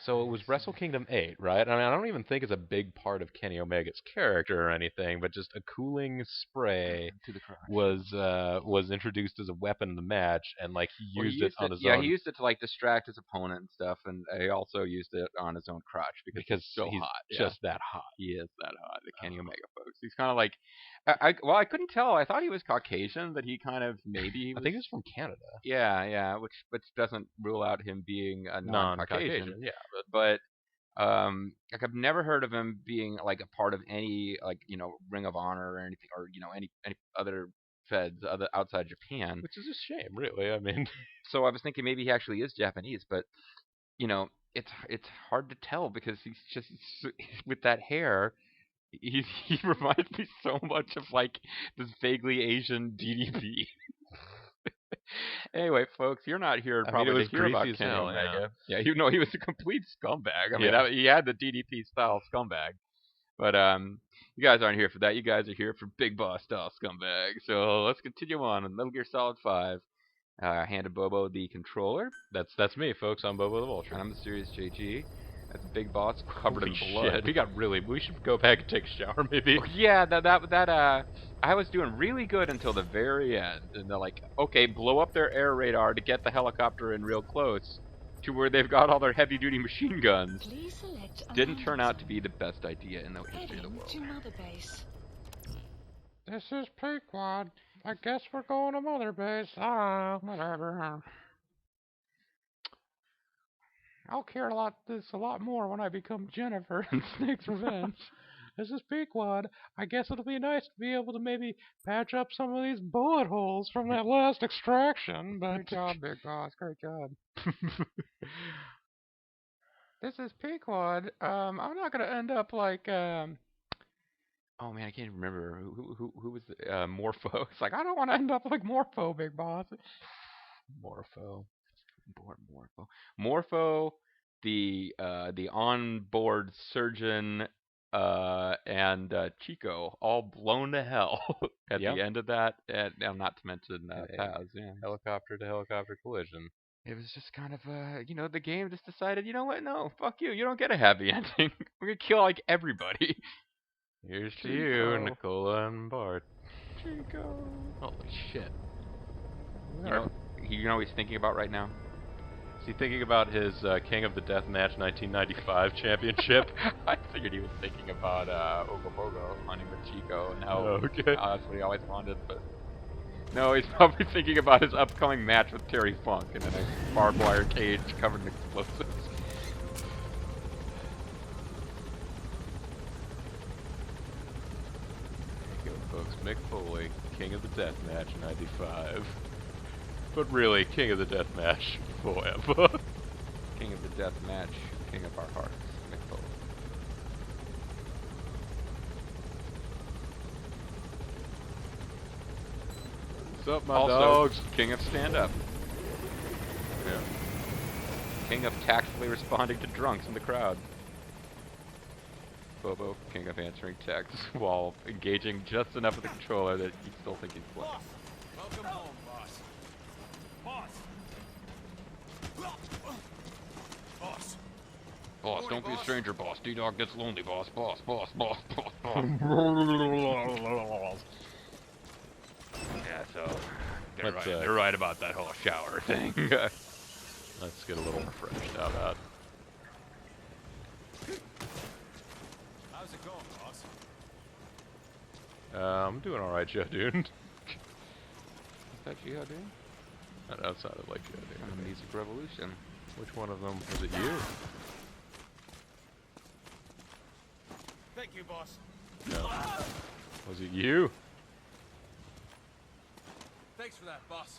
so it was Wrestle Kingdom 8, right? I mean, I don't even think it's a big part of Kenny Omega's character or anything, but just a cooling spray To the crotch. was introduced as a weapon in the match, and like he Well, used it on his yeah, own he used it to like distract his opponent and stuff, and he also used it on his own crotch because he's so he's hot. Yeah. just that hot. He is that hot, the Kenny Omega folks. He's kind of like, I couldn't tell. I thought he was Caucasian, but he kind of maybe he I was. think he's from Canada. Yeah, which doesn't rule out him being a non-Caucasian. Yeah, But like I've never heard of him being like a part of any like Ring of Honor or anything, or any other feds other outside Japan. which is a shame, really. I mean, So I was thinking maybe he actually is Japanese, but it's hard to tell because he's just with that hair. He reminds me so much of like this vaguely Asian DDP. Anyway, folks, you're not here I mean, probably it was to hear about greasy as Kenny hell, Omega. Yeah, he was a complete scumbag. I mean, Yeah. he had the DDP style scumbag. But you guys aren't here for that. You guys are here for Big Boss style scumbag. So let's continue on with Metal Gear Solid 5. Handed Bobo the controller. that's me, folks. I'm Bobo the Vulture. And I'm the Serious JG. That's Big Boss covered Holy in blood. shit, we should go back and take a shower, maybe. Oh, yeah, that I was doing really good until the very end, and they're like, okay, blow up their air radar to get the helicopter in real close to where they've got all their heavy-duty machine guns. Please select Didn't turn out to be the best idea in the history of the world. to Mother Base. This is Pequod. I guess we're going to Mother Base. Whatever. I'll care this a lot more when I become Jennifer in Snake's Revenge. This is Pequod. I guess it'll be nice to be able to maybe patch up some of these bullet holes from that last extraction, but... Great job, Big Boss. Great job. This is Pequod. I'm not gonna end up like, Oh man, I can't even remember who was the Morpho. It's like, I don't want to end up like Morpho, Big Boss. Morpho. Morpho, the onboard surgeon, and Chico, all blown to hell at Yep. the end of that, and not to mention Paz. Yeah. Helicopter to helicopter collision. It was just kind of the game just decided, you know what? No, fuck you. You don't get a happy ending. We're gonna kill like everybody. Here's to Chico. you, Nicola and Bart. Chico. Holy shit. You know what he's thinking about right now? Is he thinking about his King of the Deathmatch 1995 championship? I figured he was thinking about Ogopogo hunting with Chico and how Okay. that's what he always wanted, but no, he's probably thinking about his upcoming match with Terry Funk in a barbed wire cage covered in explosives. There you go, folks. Mick Foley, King of the Deathmatch 95. But really, King of the Deathmatch forever. King of the Deathmatch, King of our hearts, Mick Foley. What's up, my Also, dogs? King of stand-up. Yeah. King of tactfully responding to drunks in the crowd. Bobo, king of answering texts while engaging just enough with the controller that you still think he's playing. Welcome home, boss. Boss, don't be a stranger, boss. D-Dog gets lonely, boss. Boss. Yeah, so they're right about that whole shower thing. Let's get a little refreshed. How about? How's it going, boss? I'm doing all right, Joe, dude. Is that G.O. dude? That sounded like Joe, dude. On the Music Revolution. Which one of them was it? You? Thank you, boss. No. Was it you? Thanks for that, boss.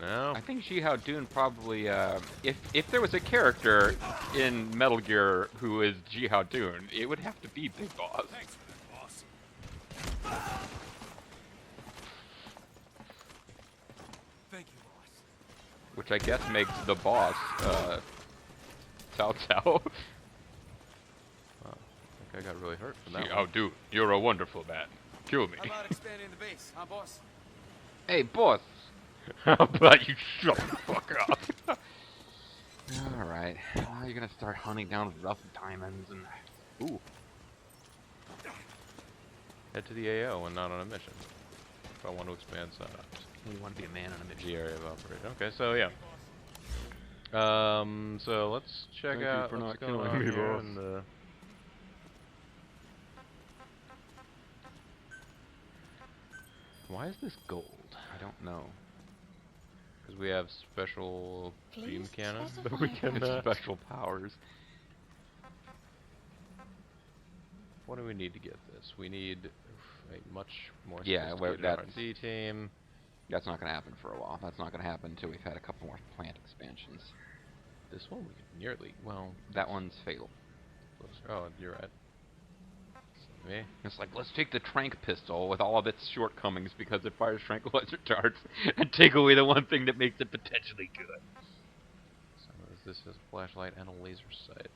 No. I think Ji-Hao Dun probably, if there was a character in Metal Gear who is Ji-Hao Dun, it would have to be Big Boss. Thanks for that, boss. Thank you, boss. Which I guess makes the boss, Cao Cao. Wow. I think I got really hurt from that. Ji-Hao Dun, you're a wonderful man. Kill me. How about expanding the base, huh, boss? Hey, boss. How about you shut the fuck up? Alright. Now you're gonna start hunting down rough diamonds and... Ooh. Head to the AO and not on a mission. If I want to expand setups. You want to be a man on a mission. The area of operation. Okay, so yeah. So let's check Thank you out for what's not going killing on me, here boss. in the... Why is this gold? I don't know. Because we have special beam Please cannons that specify we can... project. Special powers. What do we need to get this? We need a much more Yeah, well, sophisticated R&D team. That's not gonna happen for a while. That's not gonna happen until we've had a couple more plant expansions. This one we could nearly... Well, That one's fatal. oh, you're right. Me? It's like, let's take the trank pistol with all of its shortcomings because it fires tranquilizer darts and take away the one thing that makes it potentially good. So this is a flashlight and a laser sight.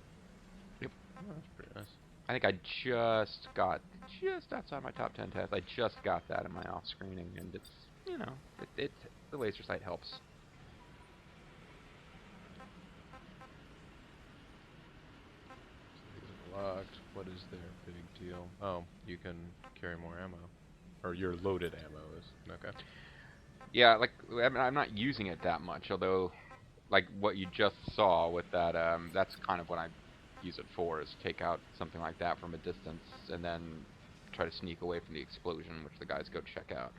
Yep. Oh, that's pretty nice. I think I just got, just outside my top 10 test, I just got that in my off screening, and it's, you know, the laser sight helps. So these are locked. What is their big deal? Oh, you can carry more ammo. Or your loaded ammo is. Okay. Yeah, like, I mean, I'm not using it that much, although, like, what you just saw with that, that's kind of what I use it for, is take out something like that from a distance, and then try to sneak away from the explosion, which the guys go check out.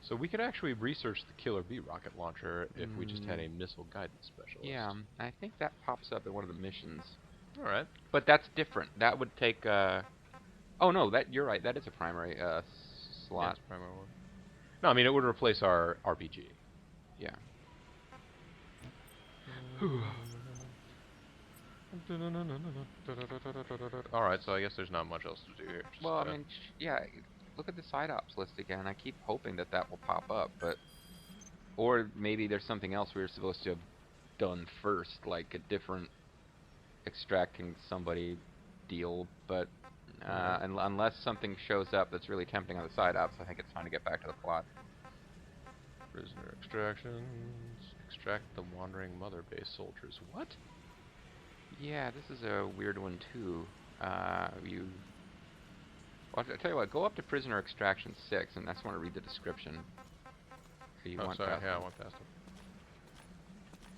So we could actually research the Killer Bee rocket launcher if we just had a missile guidance specialist. Yeah, I think that pops up in one of the missions. Alright. But that's different. That would take, oh no, you're right, that is a primary, Yeah, slot. it's primary one. No, I mean it would replace our RPG. Yeah. Alright, so I guess there's not much else to do here. Just, Well, I mean, yeah, look at the side ops list again. I keep hoping that that will pop up, but... Or maybe there's something else we were supposed to have done first, like a different extracting somebody deal, but... unless something shows up that's really tempting on the side ops, I think it's time to get back to the plot. Prisoner extractions. Extract the wandering mother base soldiers. What? Yeah, this is a weird one too. Well, I'll tell you what, go up to Prisoner Extraction 6, and I just want to read the description. So you Oh, want sorry, past yeah, I it. went past it.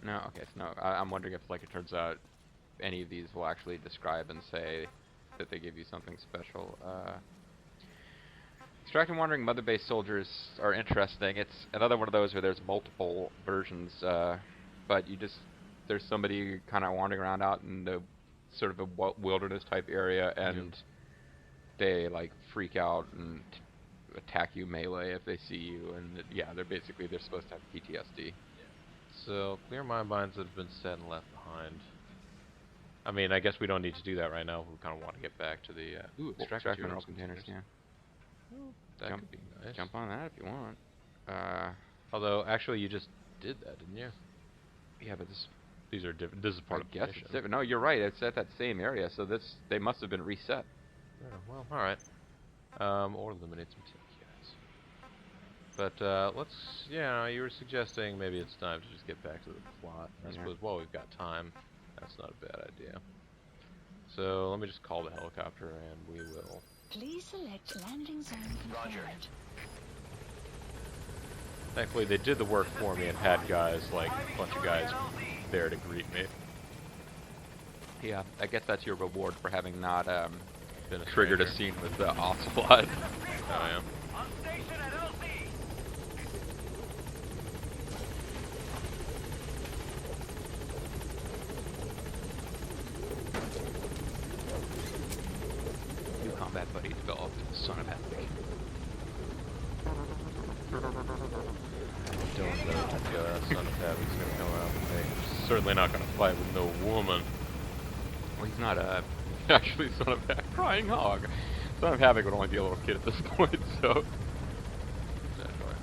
No, okay, so no, I'm wondering if, like, it turns out any of these will actually describe and say that they give you something special. Extracting Wandering Mother Base Soldiers are interesting. It's another one of those where there's multiple versions, but there's somebody kind of wandering around out in the sort of a wilderness type area, and they like freak out and attack you melee if they see you, and yeah, they're supposed to have PTSD. So, clear mine mines that have been set and left behind. I mean, I guess we don't need to do that right now. We kind of want to get back to the Extract materials mineral containers, yeah. That Jump- could be nice. Jump on that if you want. Although, actually, you just did that, didn't you? Yeah, but These are different. This is part of the guess mission. it's different. No, you're right. It's at that same area, so they must have been reset. Yeah, well, all right. Or eliminate some tech guys. But let's. Yeah, you were suggesting maybe it's time to just get back to the plot. I Yeah. suppose while we've got time, that's not a bad idea. So let me just call the helicopter, and we will. Please select landing zone confirmed. Thankfully, they did the work for me and had guys, like, a bunch of guys there to greet me. Yeah, I guess that's your reward for having not Been a triggered a stranger. scene with the Ocelot. Oh, yeah. On station at LZ. New combat buddy developed, son of Havoc. I don't know if Son of Havoc's gonna come out with me. Certainly not gonna fight with no woman. Well, he's not actually son of Havoc. Crying hog. Son of Havoc would only be a little kid at this point, so. Exactly.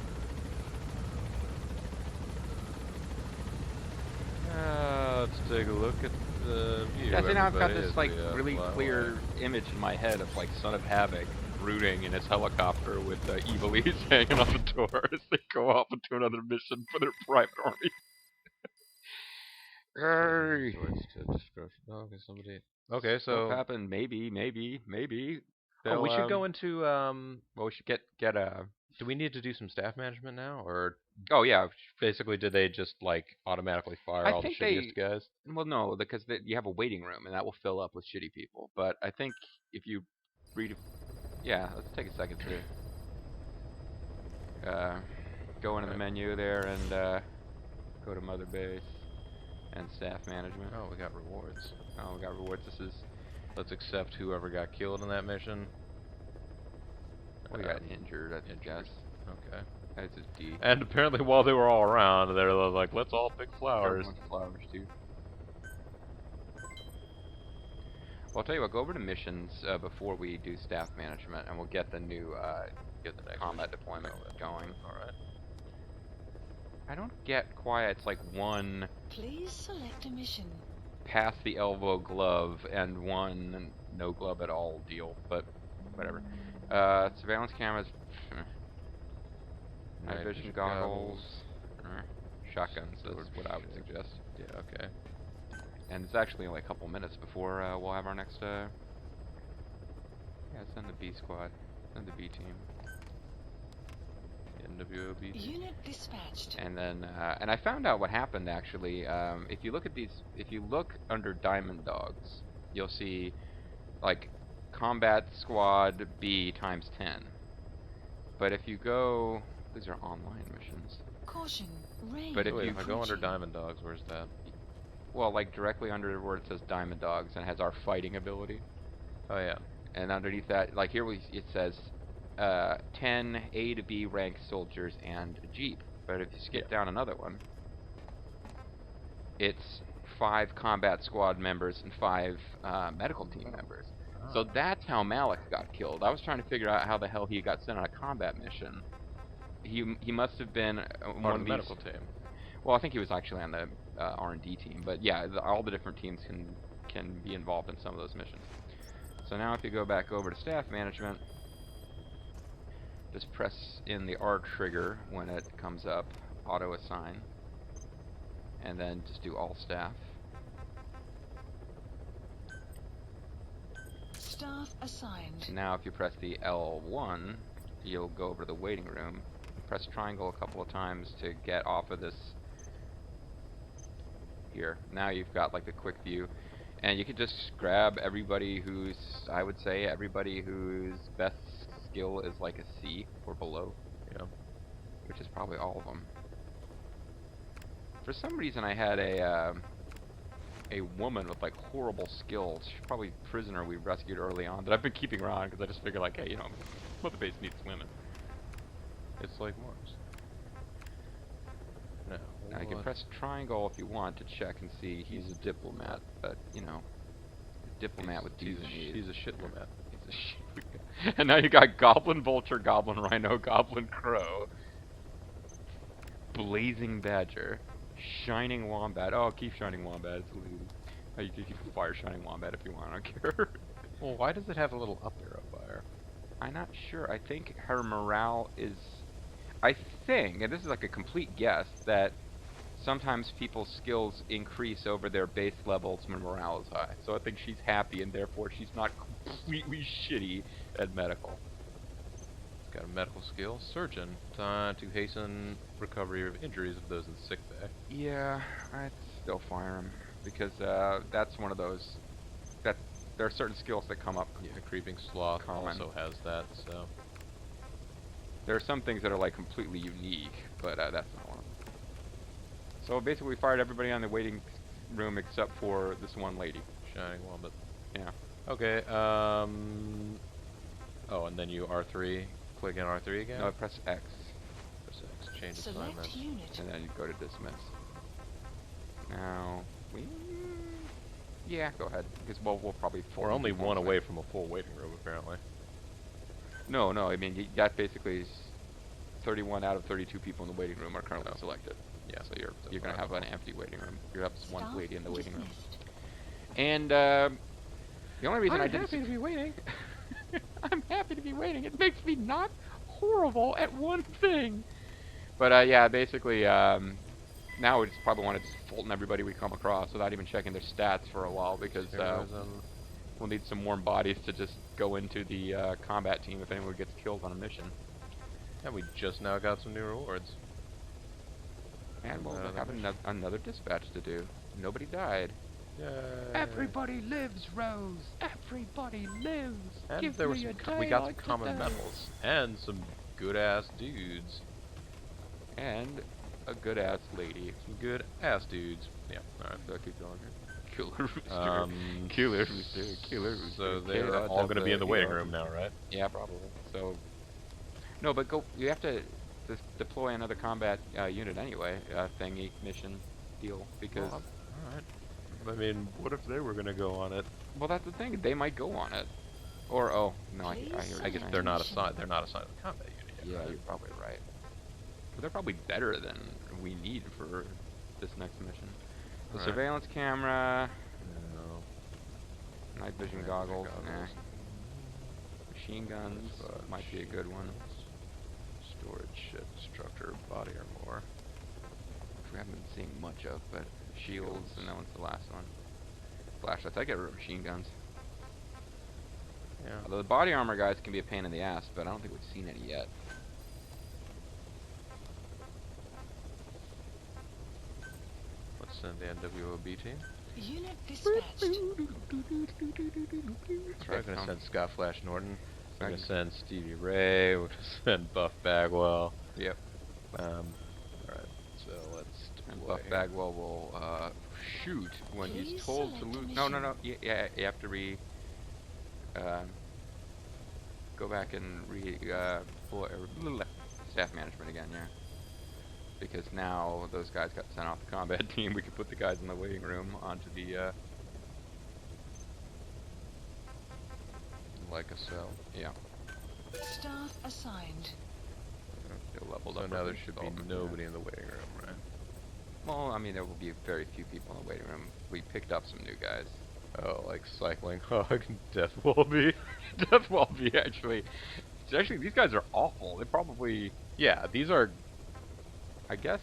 Let's take a look at the view. Yeah, see, now I've got everybody, this as like we, really fly clear away. image in my head of like Son of Havoc brooding in his helicopter with the Evilise hanging on the door as they go off into another mission for their private army. Yay! Choice to discretion. Oh, okay, somebody. Okay, Stuff so happened. Maybe. oh, we They'll, should go into Well, we should get a. do we need to do some staff management now, or Oh yeah, basically did they just like automatically fire I all the think shittiest guys? well, no, because you have a waiting room and that will fill up with shitty people. But I think if you read, yeah, let's take a second to go into the menu there and go to Mother Base and staff management. Oh, we got rewards. Oh, we got rewards. This is Let's accept whoever got killed in that mission. we got injured. I think. Guess. Okay. That's a D. And apparently, while they were all around, they're like, "Let's all pick flowers." Everyone's flowers too. Well, I'll tell you what. Go over to missions before we do staff management, and we'll get the new Get the next combat mission. deployment going. All right. I don't get quite. It's like one Please select a mission. past the elbow glove and one no glove at all deal, but whatever. Surveillance cameras, night vision goggles, shotguns. That's what I would suggest. Yeah. Okay. And it's actually only a couple minutes before we'll have our next. Yeah, send the B squad, send the B team. NWOB. Unit dispatched. And then, and I found out what happened actually. If you look at these, if you look under Diamond Dogs, you'll see, like, Combat Squad B times 10. But if you go, these are online missions. Caution. Rain. But if Wait, you if I go under approaching. Diamond Dogs, where's that? Well, like directly under where it says Diamond Dogs and has our fighting ability, Oh yeah. and underneath that, like here it says 10 A to B rank soldiers and a jeep. But if you skip down another one, it's 5 combat squad members and 5 medical team members. So that's how Malik got killed. I was trying to figure out how the hell he got sent on a combat mission. He must have been one Part of of the these. medical team. Well, I think he was actually on the R&D team, but yeah, all the different teams can be involved in some of those missions. So now if you go back over to staff management, just press in the R trigger when it comes up, auto assign, and then just do all staff. Staff assigned. Now if you press the L1, you'll go over to the waiting room. Press triangle a couple of times to get off of this here. Now you've got like the quick view, and you can just grab everybody who's, I would say, everybody whose best skill is like a C or below. Yeah. Which is probably all of them. For some reason I had a woman with like horrible skills. She's probably a prisoner we rescued early on that I've been keeping around because I just figure like, hey, you know, Mother Base needs women. It's like Mars. No. Now you can press triangle if you want to check and see he's a diplomat, but you know, a diplomat with D's and E's. He's a shitlomat. He's a shit. And now you got Goblin Vulture, Goblin Rhino, Goblin Crow, Blazing Badger, Shining Wombat. Oh, keep Shining Wombat. It's illegal. Oh, you can fire Shining Wombat if you want. I don't care. Well, why does it have a little up arrow fire? I'm not sure. I think her morale is. I think, and this is like a complete guess, that sometimes people's skills increase over their base levels when morale is high. So I think she's happy, and therefore she's not completely shitty at medical. Got a medical skill, surgeon, to hasten recovery of injuries of those in sick bay. Yeah, I'd still fire him because that's one of those that there are certain skills that come up. Yeah, creeping sloth Common. also has that. So There are some things that are like completely unique, but that's not one of them. So basically, we fired everybody on the waiting room except for this one lady. shining wombat. Yeah. Okay. Oh, and then you R3. Click in R3 again. No, press X, Press X. Change Select assignment. unit. and then you go to dismiss. Now, yeah, go ahead, because we'll probably. We're only one away from a full waiting room, apparently. No, I mean that basically is 31 out of 32 people in the waiting room are currently selected. Yeah. So you're gonna have an empty waiting room. You have one Staff lady in the waiting room. dismissed. And the only reason I I'm didn't. happy to be waiting. I'm happy to be waiting. It makes me not horrible at one thing. But yeah, basically, now we just probably want to just Fulton everybody we come across without even checking their stats for a while, because we'll need some warm bodies to just go into the combat team if anyone gets killed on a mission. And we just now got some new rewards. And we'll have another dispatch to do. Nobody died. Yay. Everybody lives, Rose. Everybody lives. And Give there were me some a we day got some like common today. metals and some good ass dudes. And a good ass lady. Some good ass dudes. Yeah. All right. So keep going here. Killer Rooster. Killer Rooster. Killer Rooster. So they're all going to be in the waiting room now, right? Yeah, probably. So, no, but go. You have to deploy another combat unit anyway. Thingy mission deal, because. Well, all right. I mean, what if they were going to go on it? Well, that's the thing. They might go on it. Or no, I hear. I guess they're not assigned. They're not assigned to the combat unit yet. Yeah, right? you're probably right. But they're probably better than we need for this next mission. The Right. surveillance camera, No. night vision Night goggles, vision nah. goggles. Machine guns might be a good one. Storage shit, structure, body armor. Which we haven't been seeing much of, but shields, and that one's the last one. Flashlights, I get rid of machine guns. Yeah. Although the body armor guys can be a pain in the ass, but I don't think we've seen any yet. Let's send the NWOB team. Unit dispatched. We're going to send Scott Flash Norton. We're going to send Stevie Ray. We're going to send Buff Bagwell. Yep. Alright, so let's And deploy Buff Bagwell will shoot when Please he's told to select a lose. No. mission. Yeah, you have to go back and staff management again, yeah. Because now those guys got sent off the combat team, we can put the guys in the waiting room onto the like a cell. yeah. Staff assigned. They're leveled So up. now or there should be developed, nobody in the waiting room, right? Well, I mean, there will be very few people in the waiting room. We picked up some new guys. Oh, like Cycling Hog, Death Wallaby. Death Wallaby, actually. These guys are awful. They probably, Yeah, these are. I guess,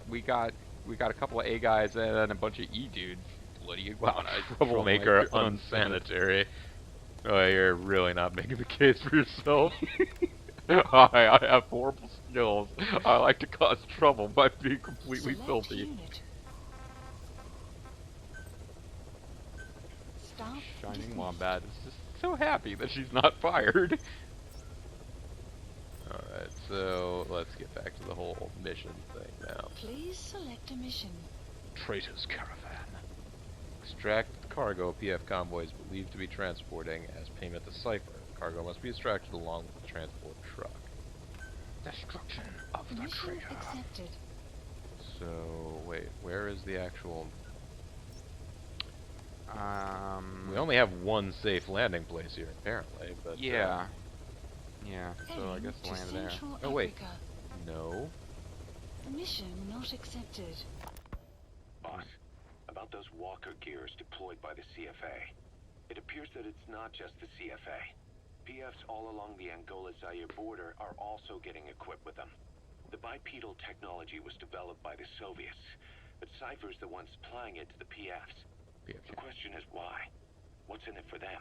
we got a couple of A guys and then a bunch of E dudes. Bloody iguanas. Troublemaker, unsanitary. Oh, you're really not making the case for yourself. I have horrible skills. I like to cause trouble by being completely Select filthy. unit. Staff Shining dismissed. Wombat is just so happy that she's not fired. Alright, so let's get back to the whole mission thing now. Please select a mission. Traitor's Caravan. Extract the cargo PF convoy is believed to be transporting as payment to Cypher. Cargo must be extracted along with the transport truck. Destruction of the Mission traitor. accepted. So, wait, where is the actual... We only have one safe landing place here, apparently, but... Yeah. Yeah, so I Heading guess we'll to land there. Central Oh, wait. Africa. No. Mission not accepted. Boss, about those walker gears deployed by the CFA. It appears that it's not just the CFA. PFs all along the Angola-Zaire border are also getting equipped with them. The bipedal technology was developed by the Soviets, but Cypher's the one supplying it to the PFs. The question is why? What's in it for them?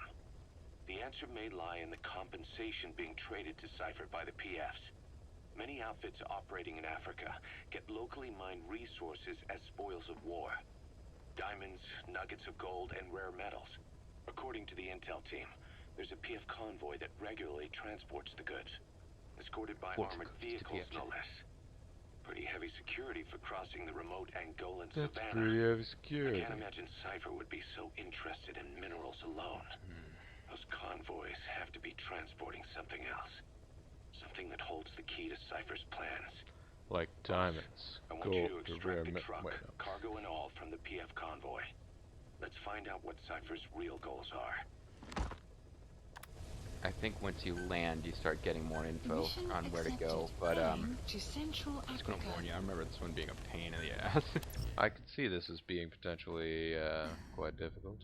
The answer may lie in the compensation being traded to Cypher by the PFs. Many outfits operating in Africa get locally mined resources as spoils of war. Diamonds, nuggets of gold, and rare metals. According to the intel team, there's a PF convoy that regularly transports the goods, escorted by armored vehicles, no less. Pretty heavy security for crossing the remote Angolan That's savannah. pretty heavy I security. can't imagine Cypher would be so interested in minerals alone. Those convoys have to be transporting something else. Something that holds the key to Cypher's plans. Like diamonds, I want you gold, to rare extract the truck, wait, no. cargo and all, from the PF convoy. Let's find out what Cypher's real goals are. I think once you land, you start getting more info Mission on where to go. accepted. But Heading to Central just gonna Africa. warn you, I remember this one being a pain in the ass. I could see this as being potentially quite difficult.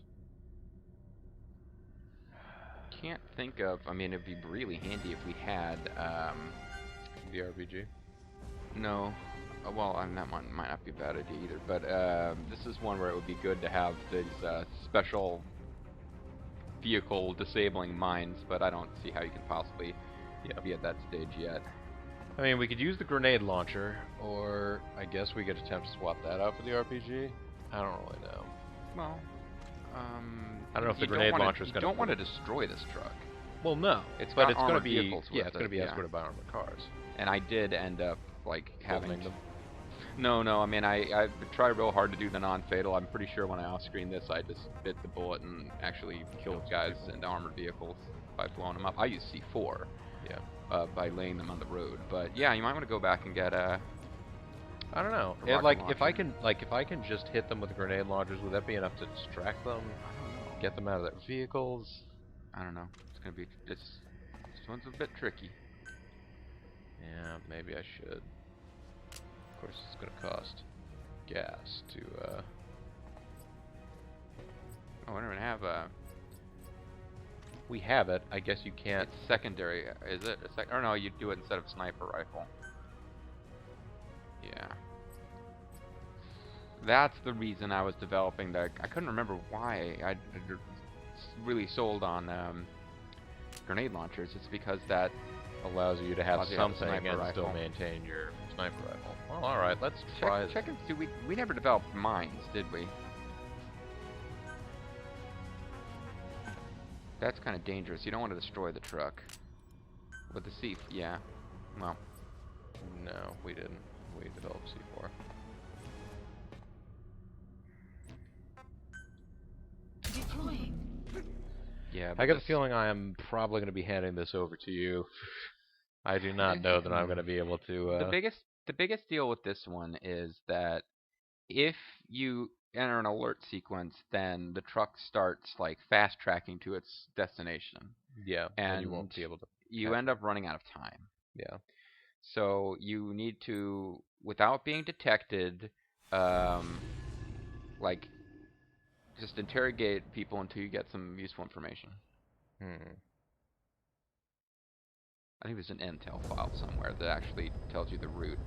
Can't think of. I mean, it'd be really handy if we had. The RPG. No. well, that one might not be a bad idea either, but this is one where it would be good to have these special vehicle disabling mines, but I don't see how you can possibly be at that stage yet. I mean, we could use the grenade launcher, or I guess we could attempt to swap that out for the RPG. I don't really know. Well, I don't know if the grenade launcher is You going to... don't want to destroy this truck. Well, no. It's but got it's going to armored be vehicles with it's going to be it, escorted by armored cars. And I did end up like having Filming them. No, I mean I tried real hard to do the non-fatal. I'm pretty sure when I off-screened this, I just bit the bullet and actually killed guys in armored vehicles by blowing them up. I used C4. Yeah. By laying them on the road, but yeah, you might want to go back and get a. I don't know. A Like rocket if I can just hit them with grenade launchers, would that be enough to distract them? I don't know. Get them out of their vehicles? I don't know. It's gonna be this one's a bit tricky. Yeah, maybe I should. Of course, it's going to cost gas to. Oh, I don't even have a. We have it. I guess you can't. It's secondary, is it? Or no, you do it instead of sniper rifle. Yeah. That's the reason I was developing that. I couldn't remember why I really sold on grenade launchers. It's because that allows you to have allows you to have a something sniper and still rifle. maintain your sniper rifle. Well, all right, let's try this. check and see. We never developed mines, did we? That's kind of dangerous. You don't want to destroy the truck. With the C, yeah. Well, No, we didn't. We developed C4. Deploying. yeah. I but got the this- feeling I am probably going to be handing this over to you. I do not know that I'm going to be able to. The biggest deal with this one is that if you enter an alert sequence, then the truck starts like fast tracking to its destination. Yeah, and you and won't be able to. You catch end up running out of time. Yeah. So you need to, without being detected, like just interrogate people until you get some useful information. I think there's an intel file somewhere that actually tells you the route.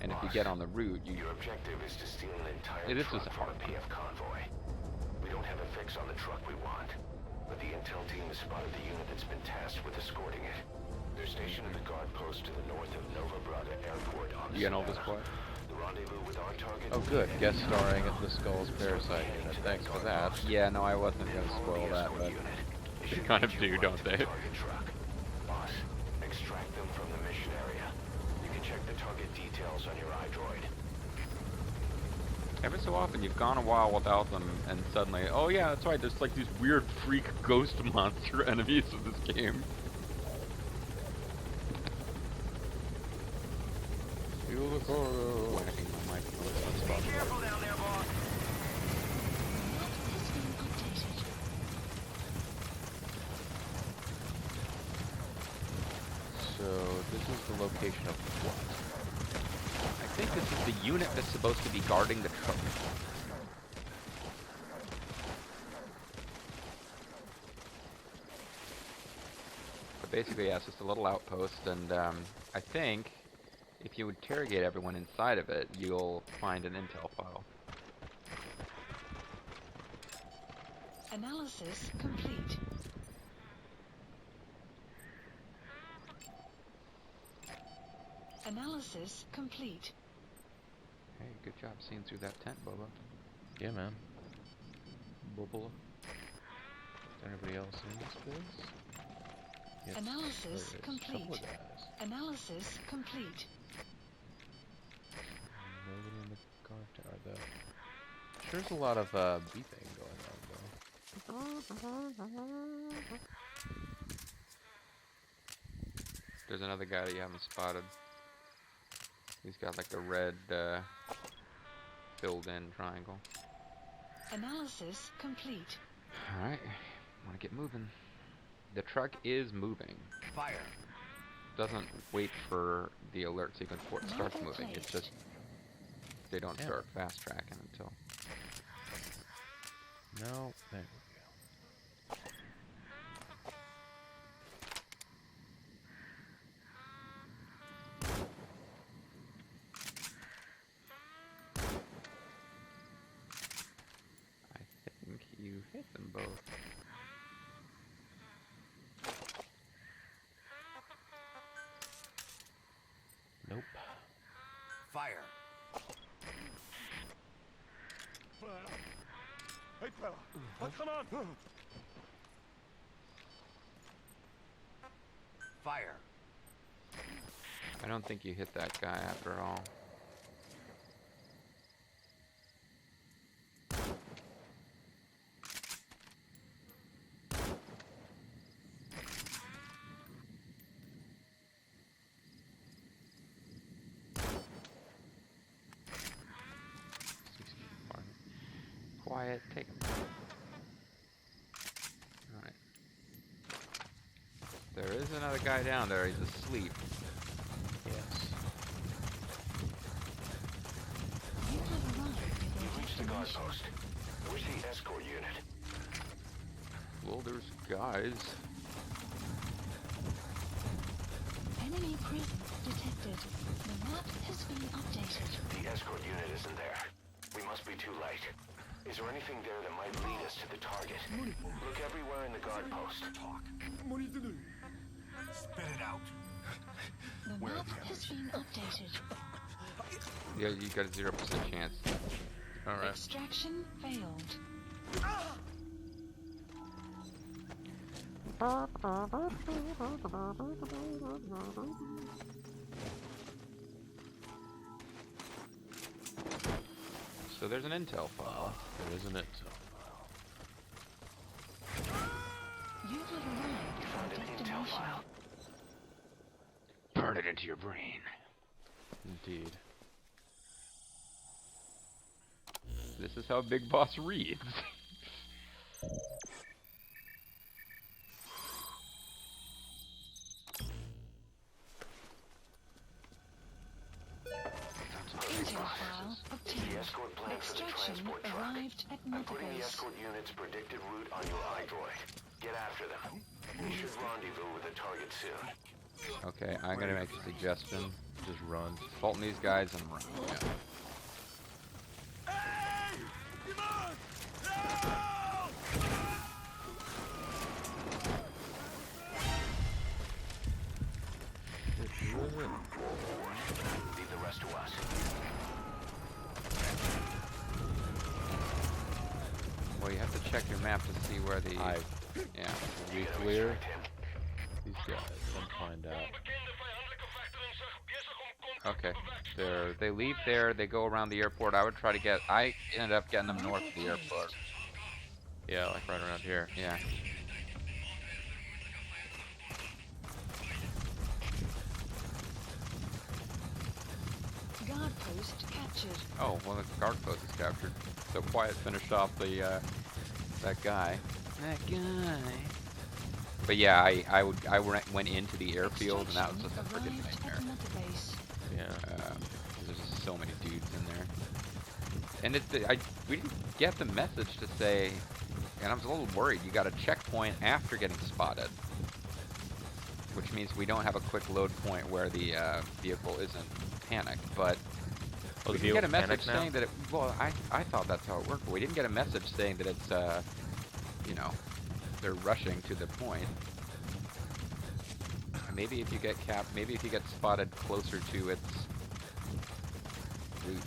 And if you get on the route, Your objective is to steal an entire Yeah, this truck is from hard. a PF convoy. We don't have a fix on the truck we want, but the intel team has spotted the unit that's been tasked with escorting it. They're stationed at the guard post to the north of Nova Brada Airport on the you getting all this Savannah. quiet? The rendezvous with our target. Oh, good. Guest starring at the Skull's Parasite unit. Thanks for that. Yeah, no, I wasn't going to spoil that, but They kind of do, don't they? Target truck. Boss, extract them from the mission area. You can check the target details on your iDroid. every so often you've gone a while without them, and suddenly, oh yeah, that's right, there's like these weird freak ghost monster enemies of this game. Feel the corridor. Whacking my microphone. Be careful down there, boss. Map has been updated. So this is the location of what? I think this is the unit that's supposed to be guarding the truck. But basically, yeah, it's just a little outpost, and I think if you interrogate everyone inside of it, you'll find an intel file. Analysis complete. Analysis complete. Hey, good job seeing through that tent, Bobo. Yeah, man. Bobo. Is there anybody else in this place? Yes, Analysis there is. complete. Couple of guys. Analysis complete. Nobody in the guard tower, though. There's a lot of beeping going on, though. There's another guy that you haven't spotted. He's got like a red filled in triangle. Analysis complete. Alright, wanna get moving. The truck is moving. Fire. Doesn't wait for the alert sequence before it starts Marker moving. It's placed. just they don't Yeah. start fast tracking until. No, there we go. them both. Nope. Fire. Hey, fella. Come on. Fire. I don't think you hit that guy after all. Quiet, take him. Alright. There is another guy down there, he's asleep. Yes. You have arrived at You've your reached the guard destination. post. Where's the escort unit? Well, there's guys. Enemy presence detected. The map has been updated. The escort unit isn't there. We must be too late. Is there anything there that might lead us to the target? Look everywhere in the guard post. Talk. Spit it out. The map has been updated. Yeah, you got a 0% chance. Alright. Extraction failed. So there's an intel file. There is an intel file. You have arrived at Found your an intel destination. file. Burn it into your brain. Indeed. This is how Big Boss reads. Intel file obtained. The escort plan for the Extraction transport truck. arrived at I'm Mother putting the Base. escort unit's predicted route on your iDroid. Get after them. We should rendezvous with the target soon. Okay, I'm gonna make a suggestion. Just run. Faulten these guys and run. Yeah. Leave the rest to us. Well, you have to check your map to see where the... Yeah. We Gotta clear extract him. these guys and find out. Okay. They leave there, they go around the airport. I would try to get... I ended up getting them north of the airport. Yeah, like right around here. Yeah. Guard post captured. Oh, well, the guard post is captured. So Quiet finished off the, that guy. That guy. But yeah, I went into the airfield, and that was just a freaking Extraction nightmare. arrived at Mother Base. Yeah. There's just so many dudes in there. And we didn't get the message to say, and I was a little worried, you got a checkpoint after getting spotted. Which means we don't have a quick load point where the vehicle isn't panicked, but Oh, we the didn't get a vehicle's message panicked now? saying that it, well, I thought that's how it worked, but we didn't get a message saying that it's, you know, they're rushing to the point. Maybe if you get maybe if you get spotted closer to its route.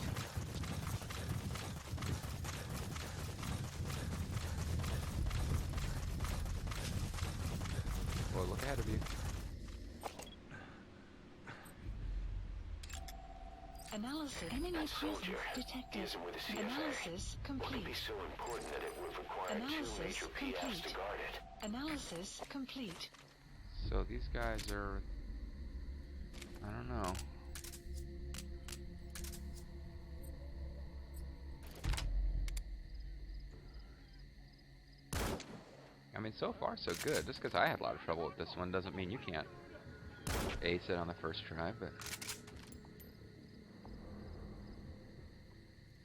Well, look ahead of you. Analysis. Enemy That presence soldier detected. isn't with the CFA. Analysis Would it complete. be so important that it would require Analysis two major PFs complete. to guard it? Analysis complete. So these guys are, I don't know. I mean, so far so good. Just because I had a lot of trouble with this one doesn't mean you can't ace it on the first try, but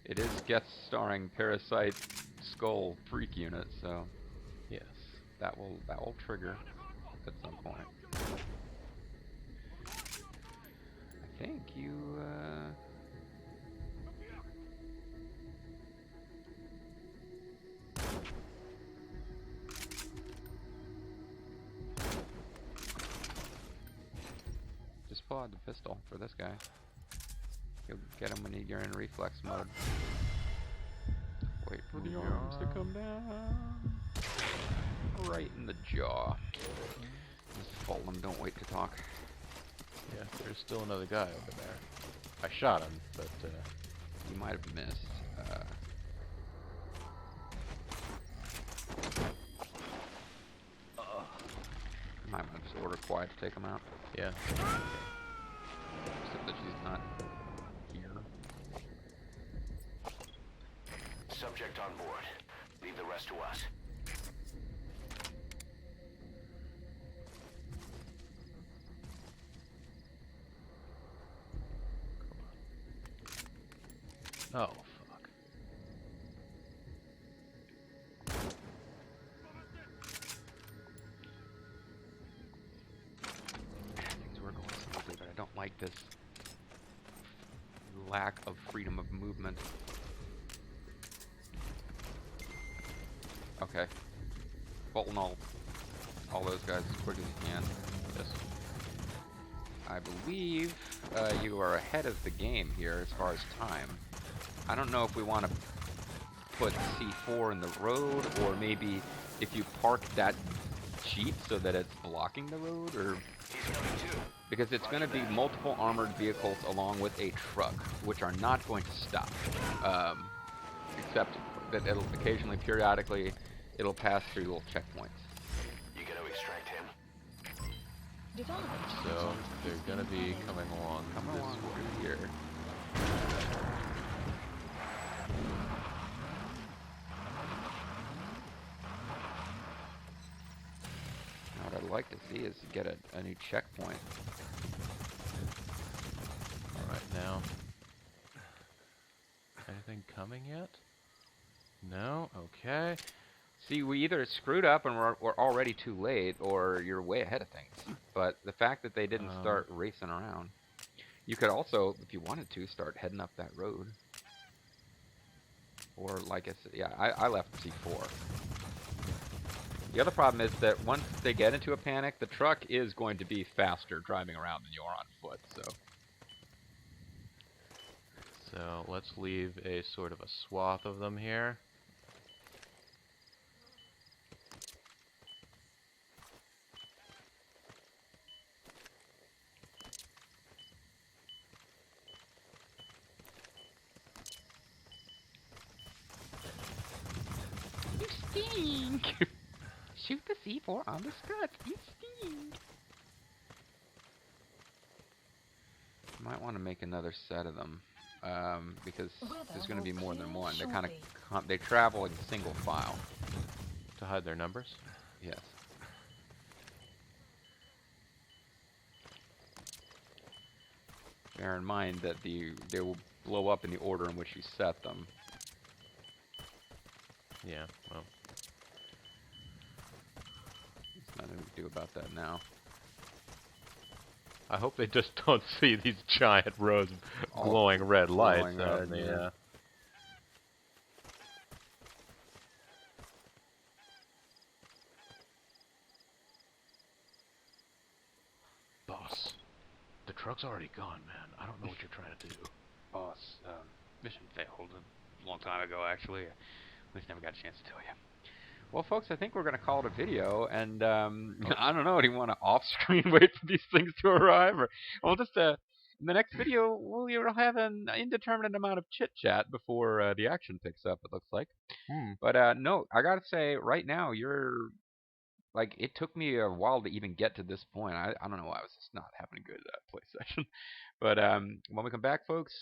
it is guest starring Parasite Skull Freak Unit, so Yes. that will trigger at some point. I think you pull out the pistol for this guy. You'll get him when you're in reflex mode. Wait for the arms to come down. Right in the jaw. Just fold him, don't wait to talk. Yeah, there's still another guy over there. I shot him, but You might have missed. I might just order Quiet to take him out. yeah. Except that she's not here. Subject on board. Leave the rest to us. Oh, fuck. Things were going smoothly, but I don't like this lack of freedom of movement. Okay. Bolton all those guys as quick as you can. Yes. I believe you are ahead of the game here as far as time. I don't know if we want to put C4 in the road, or maybe if you park that Jeep so that it's blocking the road, or... Because it's going to be multiple armored vehicles along with a truck, which are not going to stop. Except that it'll occasionally, periodically, it'll pass through little checkpoints. You gonna extract him? Development. So they're gonna be coming along Come this along way. through here. Now what I'd like to see is get a new checkpoint. Alright, now. Anything coming yet? No? Okay. See, we either screwed up and we're already too late, or you're way ahead of things. But the fact that they didn't start racing around. You could also, if you wanted to, start heading up that road. Or like I said, yeah, I left C4. The other problem is that once they get into a panic, the truck is going to be faster driving around than you are on foot, So let's leave a sort of a swath of them here. You stink! Shoot the C4 on the struts. You stink! Might want to make another set of them, because there's going to be more than one. They kind of they travel in single file. To hide their numbers? Yes. Bear in mind that they will blow up in the order in which you set them. Yeah, well. There's nothing we can do about that now. I hope they just don't see these giant rows of glowing red lights glowing out red, in the, yeah. Boss, the truck's already gone, man. I don't know what you're trying to do. Boss, mission failed a long time ago, actually. We just never got a chance to tell you. Well, folks, I think we're going to call it a video, and I don't know, do you want to off-screen wait for these things to arrive? Or we'll just, in the next video, we'll have an indeterminate amount of chit-chat before the action picks up, it looks like. But, no, I got to say, right now, you're, like, it took me a while to even get to this point. I don't know why I was just not having a good play session. But when we come back, folks,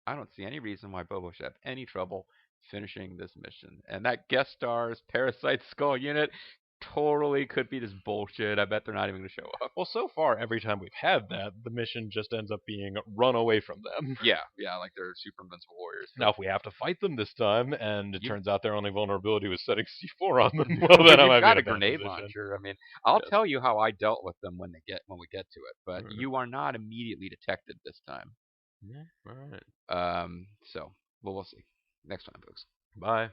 I don't see any reason why Bobo should have any trouble finishing this mission. And that guest star's Parasite Skull unit totally could be this bullshit. I bet they're not even going to show up. Well, so far, every time we've had that, the mission just ends up being run away from them. Yeah, like they're super invincible warriors. Now, if we have to fight them this time, and it You- turns out their only vulnerability was setting C4 on them, well, then I might You've be got in a bad grenade position. launcher. I mean, I'll Yes. tell you how I dealt with them when we get to it, but Mhm. you are not immediately detected this time. Yeah, alright. So, well, we'll see. Next time, folks. Bye.